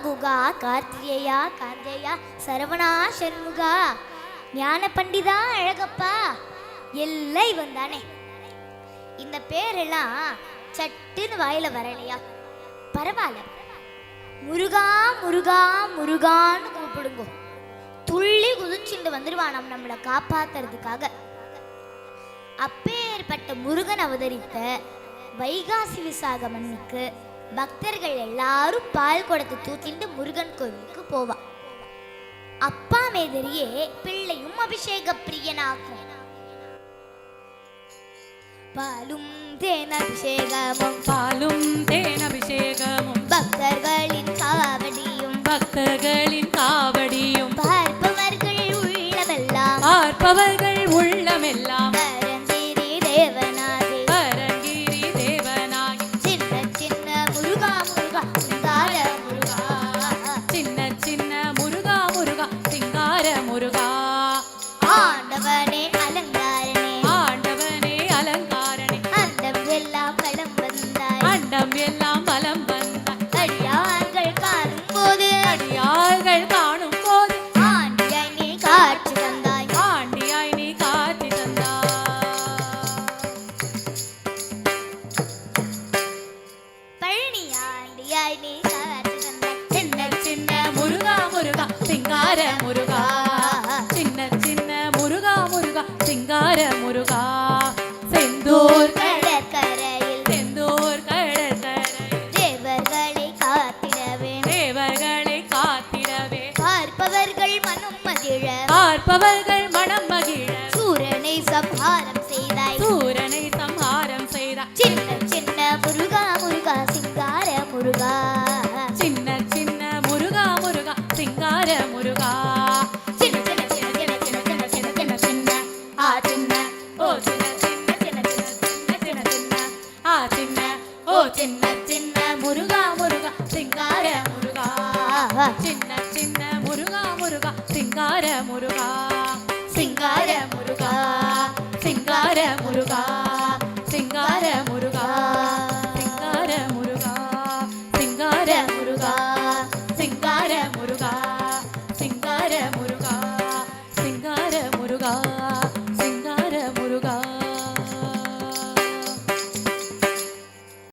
குகா கார்த்திகேயா காந்தேயா சரவணா சண்முகா ஞான பண்டிதா அழகப்பா எல்லாம் இவன் தானே. இந்த பேரெல்லாம் சட்டுன்னு வாயில வரலையா? பரவாயில்ல, முருகா முருகா முருகான்னு கூப்பிடுங்க. துள்ளி குதிச்சுண்டு வந்துடுவான் நம்மளை காப்பாத்துறதுக்காக. அப்பேற்பட்ட முருகன் அவதரித்த வைகாசி விசாகம் அன்னைக்கு பக்தர்கள் எல்லாரும் பால் குடத்தை தூக்கிட்டு முருகன் கோவிலுக்கு போவா. அப்பா மேதரியே பிள்ளையும் அபிஷேக பிரியனாகும். பாலும் தேன் அபிஷேகமும் பாலும் தேன் அபிஷேகமும் பக்தர்களின் காவடியும் பக்தர்களின் காவடியும் பார்ப்பவர்கள் உள்ளமெல்லாம் பார்ப்பவர்கள் உள்ளமெல்லாம் பரங்கிரி தேவனாகி பரங்கிரி தேவனாகி சின்ன சின்ன முருகா முருகா சிங்கார முருகா சின்ன சின்ன முருகா முருகா சிங்கார முருகா ஆண்டவனே அலங்காரனே ஆண்டவனே அலங்காரனே அண்டம் எல்லாம் பலம் வந்தாய் அண்டம் எல்லாம் பலம் வந்தாய் அடியார்கள் காணும் போது அடியார்கள் காணும் போது ஆண்டியாய் நீ காட்சி தந்தாய் ஆண்டியாய் நீ காட்சி தந்தாய். பழனி ஆண்டியாய் நீ காட்சி தந்தாய் சின்ன சின்ன முருகா முருகா சிங்கார முருகா சின்ன சின்ன முருகா முருகா சிங்கார முருகா செந்தூர் கடற்கரையில் செந்தூர் கடற்கரையில் தேவர்களை காத்திடவே தேவர்களை காத்திடவே பார்ப்பவர்கள் மனம் மகிழ பார்ப்பவர்கள் மனம் மகிழ சூரனை சம்ஹாரம் செய்தாய் சூரனை சம்ஹாரம் செய்தாய். சின்ன சின்ன முருகா முருகா சிங்கார முருகா சின்ன சின்ன முருகா முருகா சிங்கார முருகா சின்ன சின்ன சின்ன சின்ன சின்ன சின்ன சின்ன சின்ன சின்ன ஆ சின்ன ஓ சின்ன சின்ன சின்ன சின்ன சின்ன சின்ன ஆ சின்ன ஓ சின்ன சின்ன முருகா முருகா சிங்கார முருகா சின்ன சின்ன முருகா முருகா சிங்கார முருகா